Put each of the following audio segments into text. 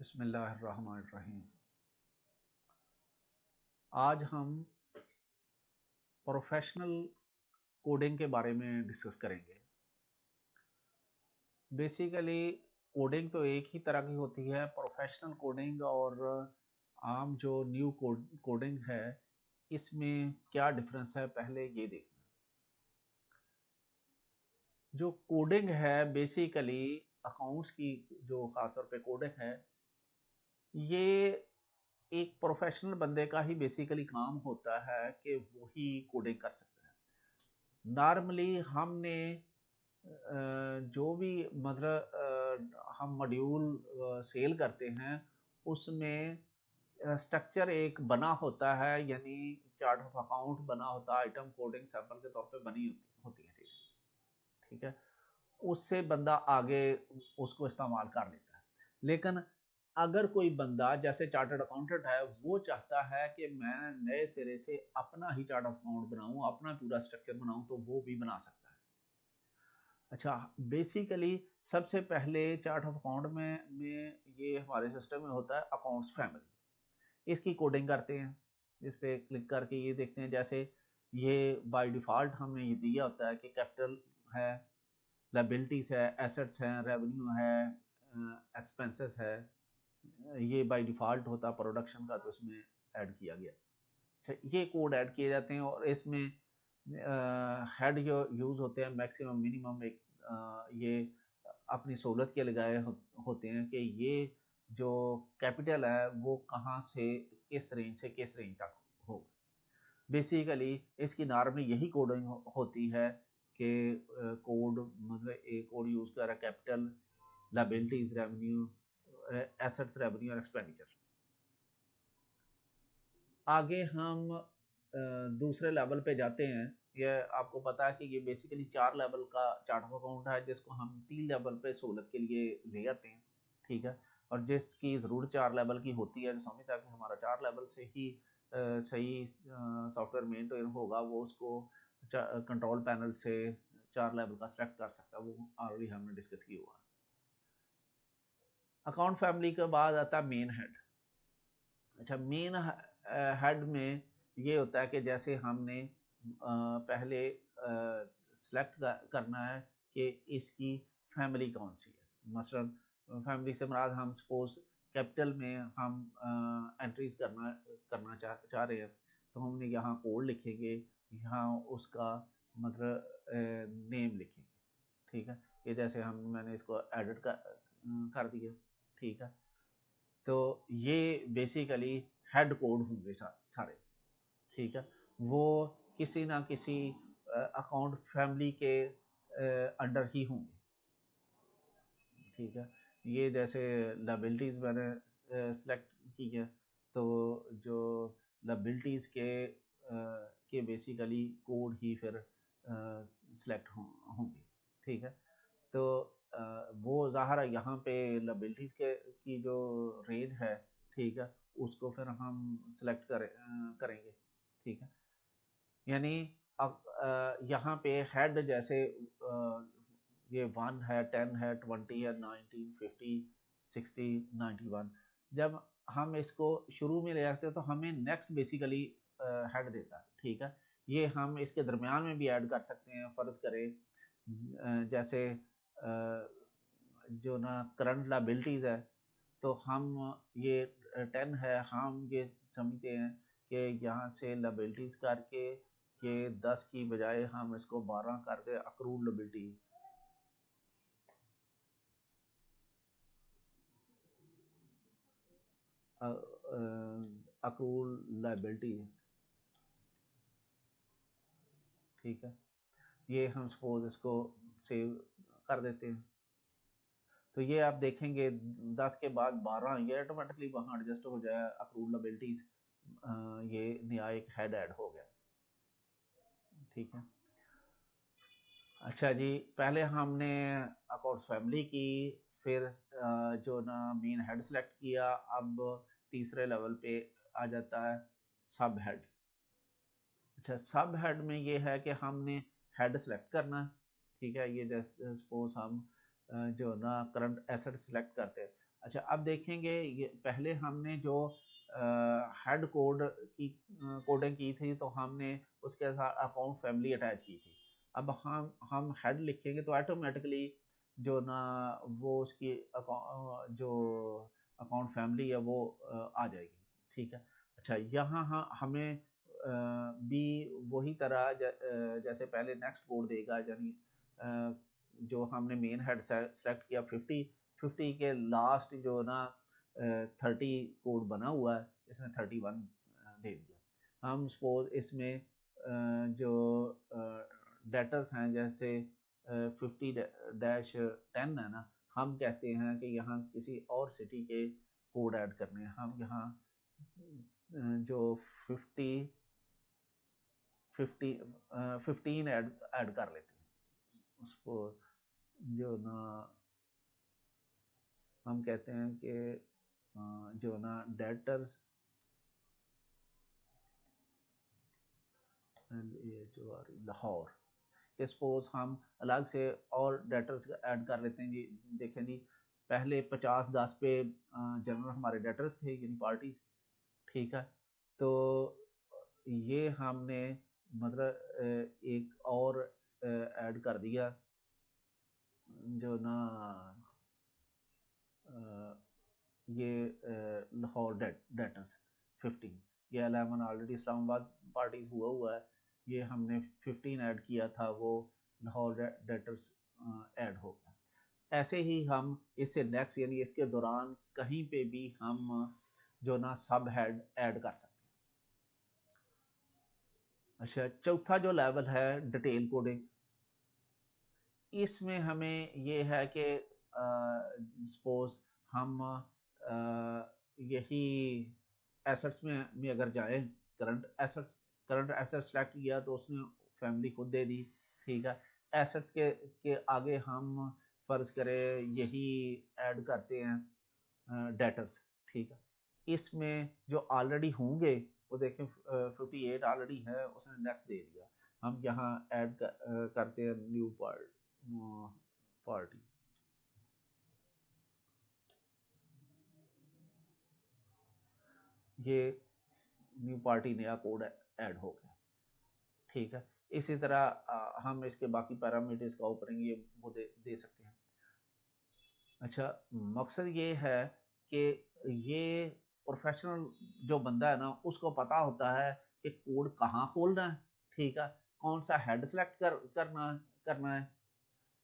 बिस्मिल्लाहिर्रहमानिर्रहीम। आज हम प्रोफेशनल कोडिंग के बारे में डिस्कस करेंगे। बेसिकली कोडिंग तो एक ही तरह की होती है। प्रोफेशनल कोडिंग और आम जो न्यू कोडिंग है, इसमें क्या डिफरेंस है, पहले ये देखना। जो कोडिंग है बेसिकली अकाउंट्स की जो खासतौर पे कोडिंग है, ये एक प्रोफेशनल बंदे का ही बेसिकली काम होता है कि वही कोडिंग कर सकता है। नॉर्मली हमने जो भी मतलब हम मॉड्यूल सेल करते हैं, उसमें स्ट्रक्चर एक बना होता है, यानी चार्ट ऑफ अकाउंट बना होता है, आइटम कोडिंग सैंपल के तौर पे बनी होती है चीज़ें, ठीक है। उससे बंदा आगे उसको इस्तेमाल कर लेता है। लेकिन अगर कोई बंदा जैसे चार्टर्ड अकाउंटेंट है, वो चाहता है कि मैं नए सिरे से अपना ही चार्ट ऑफ अकाउंट बनाऊं, अपना पूरा स्ट्रक्चर बनाऊं, तो वो भी बना सकता है। अच्छा, बेसिकली सबसे पहले चार्ट ऑफ अकाउंट में ये हमारे सिस्टम में होता है अकाउंट्स फैमिली। इसकी कोडिंग करते हैं। इस पर क्लिक करके ये देखते हैं, जैसे ये बाय डिफ़ॉल्ट हमने ये दिया होता है कि कैपिटल है, लायबिलिटीज है, एसेट्स हैं, रेवेन्यू है, एक्सपेंसेस है। ये बाय डिफ़ॉल्ट होता है प्रोडक्शन का, तो इसमें ऐड किया गया। अच्छा, ये कोड ऐड किए जाते हैं और इसमें हेड जो यूज़ होते हैं मैक्सिमम मिनिमम एक ये अपनी सहूलत के लगाए होते हैं कि ये जो कैपिटल है वो कहाँ से किस रेंज से किस रेंज तक होगा। बेसिकली इसकी नॉर्मली यही कोडिंग होती है कि कोड मतलब एक कोड यूज़ कर रहा है, capital, liabilities, revenue, assets, revenue और एक्सपेंडिचर। आगे हम दूसरे लेवल पे जाते हैं। ये आपको पता है कि ये बेसिकली 4 लेवल का चार्ट ऑफ अकाउंट है, जिसको हम 3 लेवल पे सहूलत के लिए ले आते हैं, ठीक है। और जिसकी ज़रूरत 4 लेवल की होती है, जो समझता है कि हमारा 4 लेवल से ही सही सॉफ्टवेयर मेंटेन होगा, वो उसको कंट्रोल पैनल से 4 लेवल का सेलेक्ट कर सकता है। वो ऑलरेडी हमने डिस्कस किया हुआ। अकाउंट फैमिली के बाद आता है मेन हेड। अच्छा, मेन हेड में ये होता है कि जैसे हमने पहले सेलेक्ट करना है कि इसकी फैमिली कौन सी है। मसलन फैमिली से मुराद हम सपोज कैपिटल में हम एंट्रीज करना चाह रहे हैं, तो हमने यहाँ कोड लिखेंगे, यहाँ उसका मतलब नेम लिखेंगे, ठीक है। ये जैसे मैंने इसको एडिट कर दिया, ठीक है। तो ये बेसिकली हेड कोड होंगे सारे, ठीक है। वो किसी ना किसी अकाउंट फैमिली के अंडर ही होंगे, ठीक है। ये जैसे लायबिलिटीज मैंने सेलेक्ट की है, तो जो लायबिलिटीज के बेसिकली कोड ही फिर सेलेक्ट होंगे, ठीक है। तो वो ज़ाहिर है यहाँ पे लायबिलिटीज़ की जो रेंज है, ठीक है, उसको फिर हम सिलेक्ट करेंगे, ठीक है। यानी यहाँ पे हेड जैसे ये 1 है, 10 है, 20 है, 19, 50, 60, 91। जब हम इसको शुरू में ले आते हैं तो हमें नेक्स्ट बेसिकली हेड देता है, ठीक है। ये हम इसके दरमियान में भी ऐड कर सकते हैं। फ़र्ज़ करें जैसे जो ना करंट लायबिलिटीज़ है, तो हम ये 10 है, हम ये समझते हैं कि यहाँ से लायबिलिटीज़ करके ये 10 की बजाय हम इसको 12 कर दें अक्रूड लायबिलिटी। अक्रूड लायबिलिटी, ठीक है। ये हम सपोज इसको सेव कर देते हैं, तो ये आप देखेंगे 10 के बाद 12, ये ऑटोमेटिकली वहाँ एडजस्ट हो जाए अक्रूड लायबिलिटीज। ये नया एक हेड ऐड हो गया, ठीक है। अच्छा जी, पहले हमने अकाउंट्स फैमिली की, फिर जो ना मेन हेड सेलेक्ट किया। अब तीसरे लेवल पे आ जाता है सब हेड। अच्छा, सब हेड में ये है कि हमने हेड सेलेक्ट करना है, ठीक है। ये जैसे सपोज हम जो ना करंट एसेट सेलेक्ट करते हैं, अच्छा, अब देखेंगे ये पहले हमने जो हेड कोड की कोडिंग की थी, तो हमने उसके साथ अकाउंट फैमिली अटैच की थी। अब हम हेड लिखेंगे तो ऑटोमेटिकली जो ना वो उसकी जो अकाउंट फैमिली है वो आ जाएगी, ठीक है। अच्छा, यहाँ हमें भी वही तरह जैसे पहले नेक्स्ट कोड देगा, यानी जो हमने मेन हेड सेलेक्ट किया 50 के लास्ट जो ना 30 कोड बना हुआ है, इसने 31 दे दिया। हम सपोज इसमें जो डेटर्स हैं जैसे 50-10 है ना, हम कहते हैं कि यहाँ किसी और सिटी के कोड ऐड करने हैं। हम यहाँ जो 50 15 ऐड कर लेते हैं उसको, जो ना हम कहते हैं कि जो ना डेटर्स लाहौर के सपोज हम अलग से और डेटर्स ऐड कर लेते हैं जी। देखें जी, पहले 50-10 पे जनरल हमारे डेटर्स थे यानी पार्टीज, ठीक है। तो ये हमने मतलब एक और ऐड कर दिया जो ना ये लाहौर डेटर्स 15, ये 11 ऑलरेडी इस्लामाबाद पार्टी हुआ है, ये हमने 15 ऐड किया था, वो लाहौर डेटर्स ऐड हो गया। ऐसे ही हम इससे नेक्स्ट यानी इसके दौरान कहीं पे भी हम जो ना सब हेड ऐड कर सकते हैं। अच्छा, चौथा जो लेवल है डिटेल कोडिंग, इसमें हमें ये है कि सपोज हम यही एसेट्स में अगर जाए, करंट एसेट्स सेलेक्ट किया तो उसने फैमिली खुद दे दी, ठीक है। एसेट्स के आगे हम फर्ज करें यही ऐड करते हैं डेटर्स, ठीक है। इसमें जो ऑलरेडी होंगे वो देखें 58 ऑलरेडी है, उसने नेक्स्ट दे दिया। हम यहाँ ऐड करते हैं न्यू पार्टी, ये न्यू पार्टी नया कोड ऐड हो गया, ठीक है। इसी तरह हम इसके बाकी पैरामीटर्स का ऊपर ये वो दे सकते हैं। अच्छा, मकसद ये है कि ये प्रोफेशनल जो बंदा है ना, उसको पता होता है कि कोड कहाँ खोलना है, ठीक है, कौन सा हेड सेलेक्ट करना है,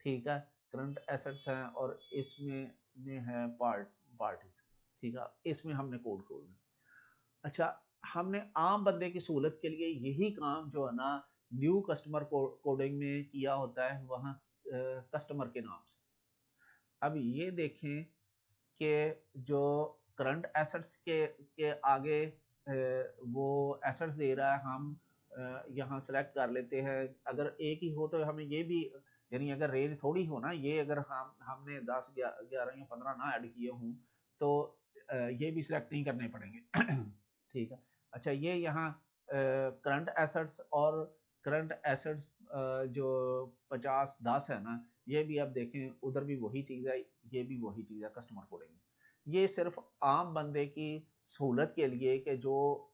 ठीक है। करंट एसेट्स हैं और इसमें में है पार्टी, ठीक है, इसमें हमने कोड खोलना। अच्छा, हमने आम बंदे की सहूलत के लिए यही काम जो है ना न्यू कस्टमर कोडिंग में किया होता है, वहाँ कस्टमर के नाम से। अब ये देखें कि जो करंट एसेट्स के आगे वो एसेट्स दे रहा है, हम यहाँ सेलेक्ट कर लेते हैं। अगर एक ही हो तो हमें ये भी, यानी अगर रेंज थोड़ी हो ना, ये अगर हमने 10 11 या 15 ना ऐड किए हों तो ये भी सिलेक्ट नहीं करने पड़ेंगे ठीक है। अच्छा, ये यहाँ करंट एसेट्स और करंट एसेट्स जो 50-10 है ना, ये भी आप देखें उधर भी वही चीज़ है, ये भी वही चीज़ है कस्टमर कोडिंग। ये सिर्फ आम बंदे की सहूलत के लिए कि जो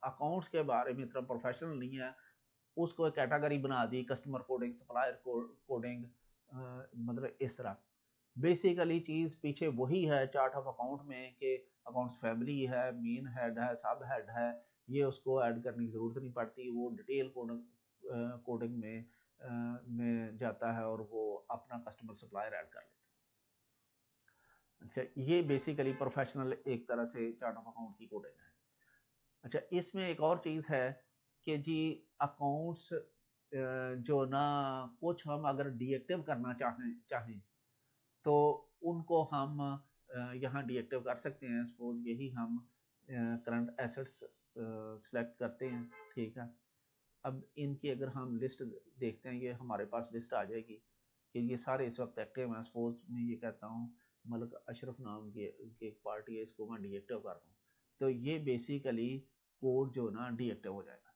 अकाउंट्स के बारे में इतना प्रोफेशनल नहीं है, उसको एक कैटेगरी बना the customer coding, supplier coding, मतलब इस तरह। बेसिकली चीज़ पीछे वही है चार्ट ऑफ अकाउंट में कि अकाउंट्स फैमिली है, मेन हेड है, सब हेड है, ये उसको ऐड करने की ज़रूरत नहीं पड़ती, वो डिटेल कोडिंग में जाता है और वो अपना कस्टमर सप्लायर ऐड कर लेता है। अच्छा, ये बेसिकली प्रोफेशनल एक तरह से चार्ट ऑफ अकाउंट की कोडिंग है। अच्छा, इसमें एक और चीज़ है कि जी अकाउंट्स जो ना कुछ हम अगर डीएक्टिव करना चाहें तो उनको हम यहाँ डीएक्टिव कर सकते हैं। सपोज यही हम करंट एसेट्स सेलेक्ट करते हैं, ठीक है। अब इनकी अगर हम लिस्ट देखते हैं, ये हमारे पास लिस्ट आ जाएगी कि ये सारे इस वक्त एक्टिव हैं। सपोज मैं ये कहता हूँ मलिक अशरफ नाम की एक पार्टी है, इसको मैं डीएक्टिव कर दूँ तो ये बेसिकली कोड जो ना डीएक्टिव हो जाएगा,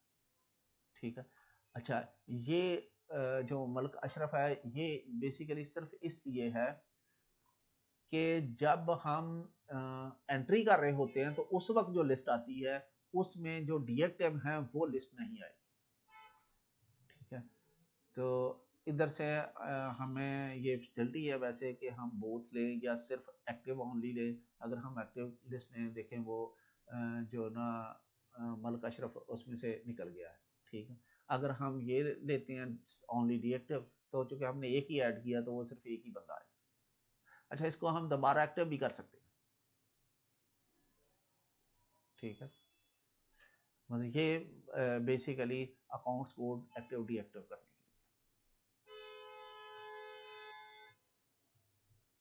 ठीक है। अच्छा, ये जो मलिक अशरफ है, ये बेसिकली सिर्फ इसलिए है कि जब हम एंट्री कर रहे होते हैं तो उस वक्त जो लिस्ट आती है उसमें जो डीएक्टिव हैं वो लिस्ट नहीं आएगी, ठीक है। तो इधर से हमें ये फैसिलिटी है वैसे कि हम बोथ लें या सिर्फ एक्टिव ओनली लें। अगर हम एक्टिव लिस्ट में देखें वो जो ना मलिक अशरफ उसमें से निकल गया है, ठीक है। अगर हम ये लेते हैं ओनली डीएक्टिव तो चूंकि हमने एक ही ऐड किया तो वो सिर्फ एक ही बंदा है। अच्छा, इसको हम दोबारा एक्टिव भी कर सकते हैं, ठीक है। मतलब ये basically accounts code active deactive करने